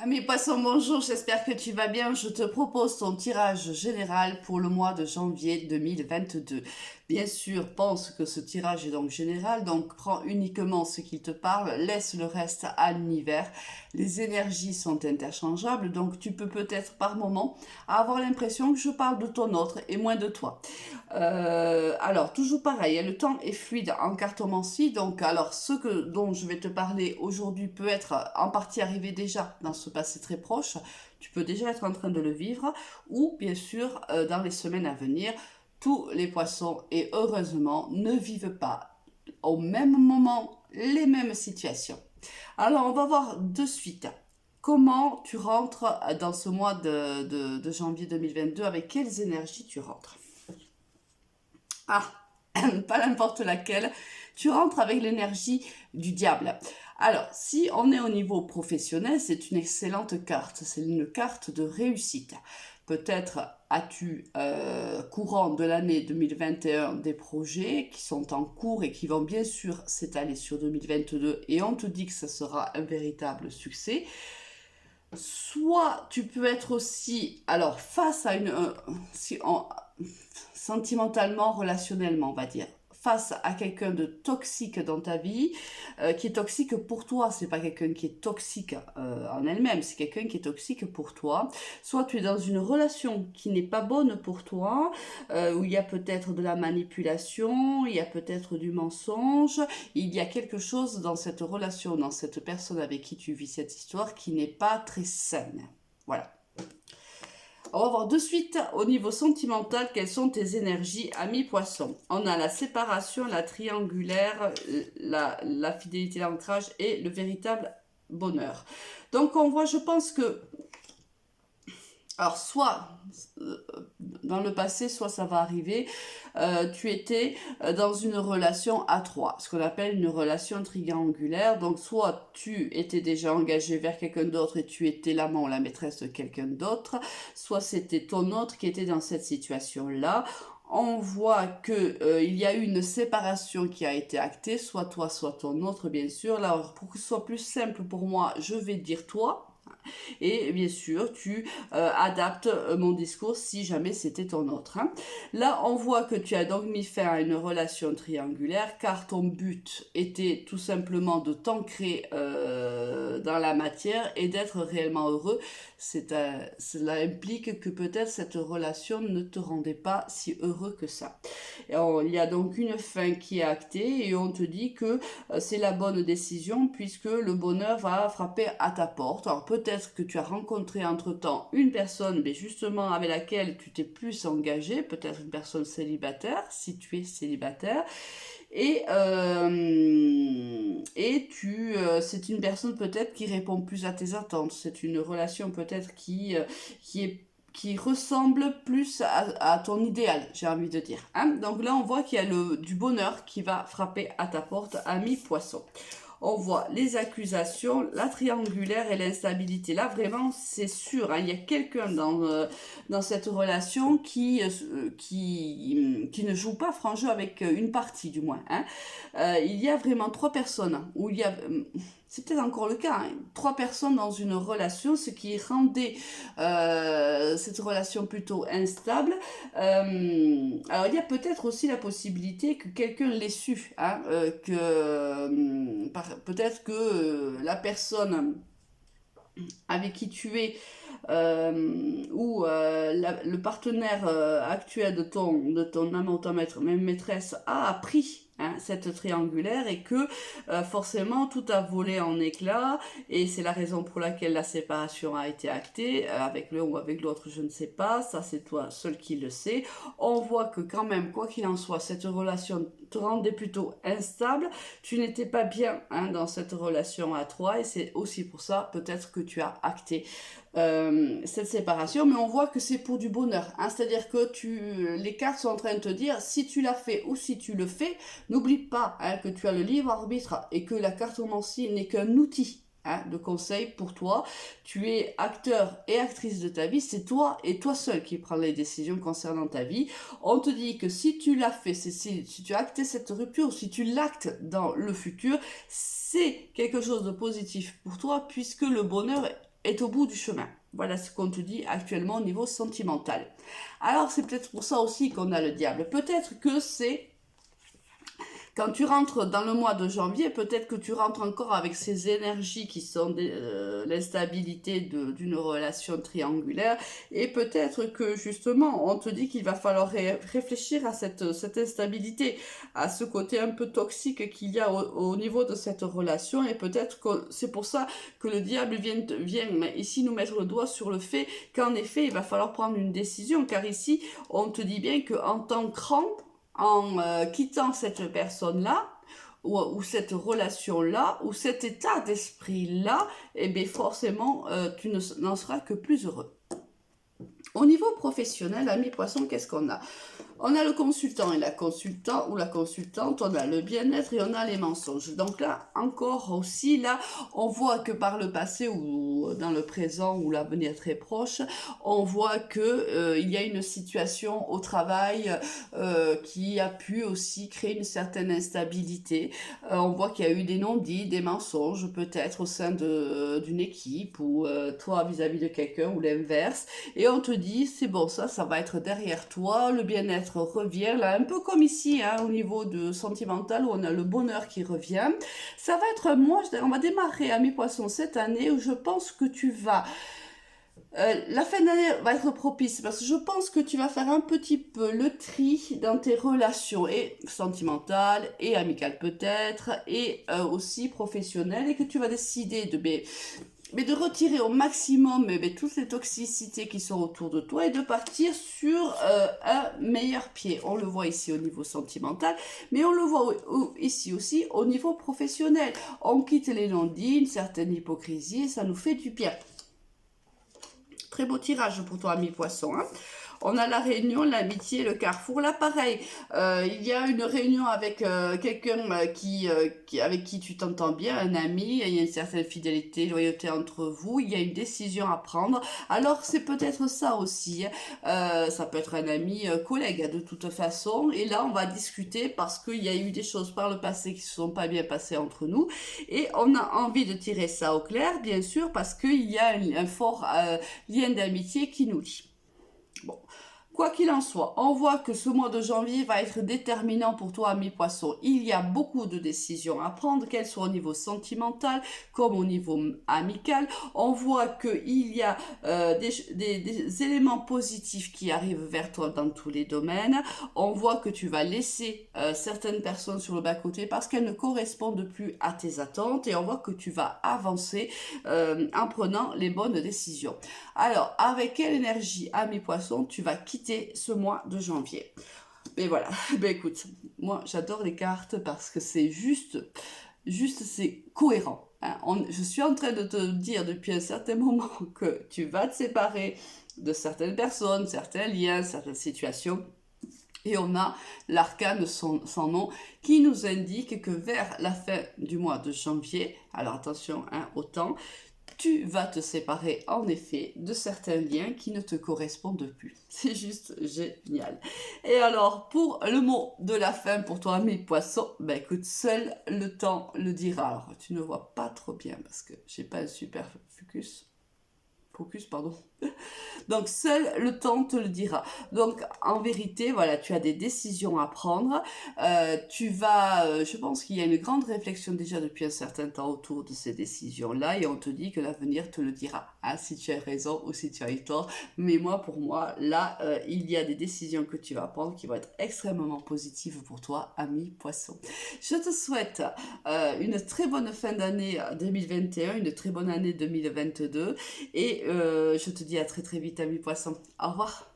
Mes poissons, bonjour, j'espère que tu vas bien. Je te propose ton tirage général pour le mois de janvier 2022. Bien sûr, pense que ce tirage est donc général, donc prends uniquement ce qui te parle, laisse le reste à l'univers. Les énergies sont interchangeables, donc tu peux peut-être par moment avoir l'impression que je parle de ton autre et moins de toi. Alors, toujours pareil, le temps est fluide en cartomancie, donc alors dont je vais te parler aujourd'hui peut être en partie arrivé déjà dans ce passé très proche, tu peux déjà être en train de le vivre, ou bien sûr dans les semaines à venir, tous les poissons, et heureusement, ne vivent pas au même moment les mêmes situations. Alors, on va voir de suite comment tu rentres dans ce mois de janvier 2022, avec quelles énergies tu rentres. Ah, pas n'importe laquelle. Tu rentres avec l'énergie du diable. Alors, si on est au niveau professionnel, c'est une excellente carte. C'est une carte de réussite. Peut-être as-tu courant de l'année 2021 des projets qui sont en cours et qui vont bien sûr s'étaler sur 2022 et on te dit que ça sera un véritable succès. Soit tu peux être aussi, alors face à sentimentalement, relationnellement, on va dire, face à quelqu'un de toxique dans ta vie, qui est toxique pour toi, c'est pas quelqu'un qui est toxique en elle-même, c'est quelqu'un qui est toxique pour toi. Soit tu es dans une relation qui n'est pas bonne pour toi, où il y a peut-être de la manipulation, il y a peut-être du mensonge, il y a quelque chose dans cette relation, dans cette personne avec qui tu vis cette histoire qui n'est pas très saine. Voilà. On va voir de suite au niveau sentimental quelles sont tes énergies, ami poisson. On a la séparation, la triangulaire, la fidélité, l'ancrage et le véritable bonheur. Donc on voit, je pense que, alors soit dans le passé, soit ça va arriver, tu étais dans une relation à trois, ce qu'on appelle une relation triangulaire. Donc soit tu étais déjà engagé vers quelqu'un d'autre et tu étais l'amant ou la maîtresse de quelqu'un d'autre, soit c'était ton autre qui était dans cette situation-là. On voit que il y a eu une séparation qui a été actée, soit toi, soit ton autre, bien sûr. Là, pour que ce soit plus simple pour moi, je vais dire toi. Et bien sûr, tu adaptes mon discours si jamais c'était ton autre. Hein. Là, on voit que tu as donc mis fin à une relation triangulaire car ton but était tout simplement de t'ancrer dans la matière et d'être réellement heureux. Cela implique que peut-être cette relation ne te rendait pas si heureux que ça. Il y a donc une fin qui est actée et on te dit que c'est la bonne décision puisque le bonheur va frapper à ta porte. Alors peut-être que tu as rencontré entre-temps une personne, mais justement avec laquelle tu t'es plus engagé, peut-être une personne célibataire, si tu es célibataire. C'est une personne peut-être qui répond plus à tes attentes. C'est une relation peut-être qui ressemble plus à ton idéal, j'ai envie de dire. Hein. Donc là, on voit qu'il y a du bonheur qui va frapper à ta porte, ami poisson. On voit les accusations, la triangulaire et l'instabilité. Là, vraiment, c'est sûr, hein, il y a quelqu'un dans cette relation qui ne joue pas franc jeu avec une partie, du moins. Hein. Il y a vraiment trois personnes où il y a... C'est peut-être encore le cas, hein, trois personnes dans une relation, ce qui rendait cette relation plutôt instable. Alors il y a peut-être aussi la possibilité que quelqu'un l'ait su, hein, peut-être que la personne avec qui tu es le partenaire actuel de ton amant, ta même maîtresse a appris cette triangulaire et que forcément tout a volé en éclats et c'est la raison pour laquelle la séparation a été actée avec l'un ou avec l'autre, je ne sais pas, ça c'est toi seul qui le sais. On voit que quand même, quoi qu'il en soit, cette relation te rendait plutôt instable, tu n'étais pas bien dans cette relation à trois et c'est aussi pour ça peut-être que tu as acté cette séparation, mais on voit que c'est pour du bonheur, hein, c'est-à-dire que les cartes sont en train de te dire si tu l'as fait ou si tu le fais, n'oublie pas que tu as le libre arbitre et que la cartomancie n'est qu'un outil de conseil pour toi. Tu es acteur et actrice de ta vie, c'est toi et toi seul qui prends les décisions concernant ta vie. On te dit que si tu l'as fait, si tu as acté cette rupture, si tu l'actes dans le futur, c'est quelque chose de positif pour toi puisque le bonheur est au bout du chemin. Voilà ce qu'on te dit actuellement au niveau sentimental. Alors c'est peut-être pour ça aussi qu'on a le diable. Peut-être que c'est... Quand tu rentres dans le mois de janvier, peut-être que tu rentres encore avec ces énergies qui sont l'instabilité d'une relation triangulaire, et peut-être que justement on te dit qu'il va falloir réfléchir à cette instabilité, à ce côté un peu toxique qu'il y a au niveau de cette relation, et peut-être que c'est pour ça que le diable vient ici nous mettre le doigt sur le fait qu'en effet il va falloir prendre une décision, car ici on te dit bien qu'en tant qu'en quittant cette personne-là, ou cette relation-là, ou cet état d'esprit-là, eh bien forcément, tu n'en seras que plus heureux. Au niveau professionnel, ami poisson, qu'est-ce qu'on a? On a le consultant et la consultante, ou la consultante, on a le bien-être et on a les mensonges. Donc là, encore aussi, là, on voit que par le passé ou dans le présent ou l'avenir très proche, on voit que il y a une situation au travail qui a pu aussi créer une certaine instabilité. On voit qu'il y a eu des non-dits, des mensonges peut-être au sein d'une équipe ou toi vis-à-vis de quelqu'un ou l'inverse. Et on te dit, c'est bon, ça va être derrière toi, le bien-être revient, là, un peu comme ici, hein, au niveau de sentimental, où on a le bonheur qui revient. Ça va être, moi, on va démarrer à mes poissons cette année, où je pense que tu vas... la fin d'année va être propice, parce que je pense que tu vas faire un petit peu le tri dans tes relations, et sentimentales, et amicales peut-être, et aussi professionnelles, et que tu vas décider mais de retirer au maximum toutes les toxicités qui sont autour de toi et de partir sur un meilleur pied. On le voit ici au niveau sentimental, mais on le voit ici aussi au niveau professionnel. On quitte les non-dits, une certaine hypocrisie, et ça nous fait du bien. Très beau tirage pour toi, ami poisson, hein. On a la réunion, l'amitié, le carrefour. Là, pareil, il y a une réunion avec quelqu'un avec qui tu t'entends bien, un ami, il y a une certaine fidélité, loyauté entre vous, il y a une décision à prendre. Alors, c'est peut-être ça aussi, hein. Ça peut être un ami, collègue, de toute façon. Et là, on va discuter parce qu'il y a eu des choses par le passé qui ne se sont pas bien passées entre nous. Et on a envie de tirer ça au clair, bien sûr, parce qu'il y a un fort lien d'amitié qui nous lie. Bon, quoi qu'il en soit, on voit que ce mois de janvier va être déterminant pour toi, ami poisson. Il y a beaucoup de décisions à prendre, qu'elles soient au niveau sentimental comme au niveau amical. On voit qu'il y a des éléments positifs qui arrivent vers toi dans tous les domaines. On voit que tu vas laisser certaines personnes sur le bas-côté parce qu'elles ne correspondent plus à tes attentes, et on voit que tu vas avancer en prenant les bonnes décisions. Alors, avec quelle énergie, ami poisson, tu vas quitter ce mois de janvier? Mais voilà, ben écoute, moi j'adore les cartes parce que c'est juste c'est cohérent, hein. Je suis en train de te dire depuis un certain moment que tu vas te séparer de certaines personnes, certains liens, certaines situations. Et on a l'arcane sans nom qui nous indique que vers la fin du mois de janvier, alors attention, hein, au temps, tu vas te séparer en effet de certains liens qui ne te correspondent plus. C'est juste génial. Et alors, pour le mot de la fin pour toi, mes poissons, ben écoute, seul le temps le dira. Alors, tu ne vois pas trop bien parce que j'ai pas un super focus, pardon. Donc, seul le temps te le dira. Donc, en vérité, voilà, tu as des décisions à prendre. Je pense qu'il y a une grande réflexion déjà depuis un certain temps autour de ces décisions-là, et on te dit que l'avenir te le dira, hein, si tu as raison ou si tu as eu tort. Mais moi, pour moi, là, il y a des décisions que tu vas prendre qui vont être extrêmement positives pour toi, ami poisson. Je te souhaite une très bonne fin d'année 2021, une très bonne année 2022, et je te dis à très très vite, ami poisson. Au revoir.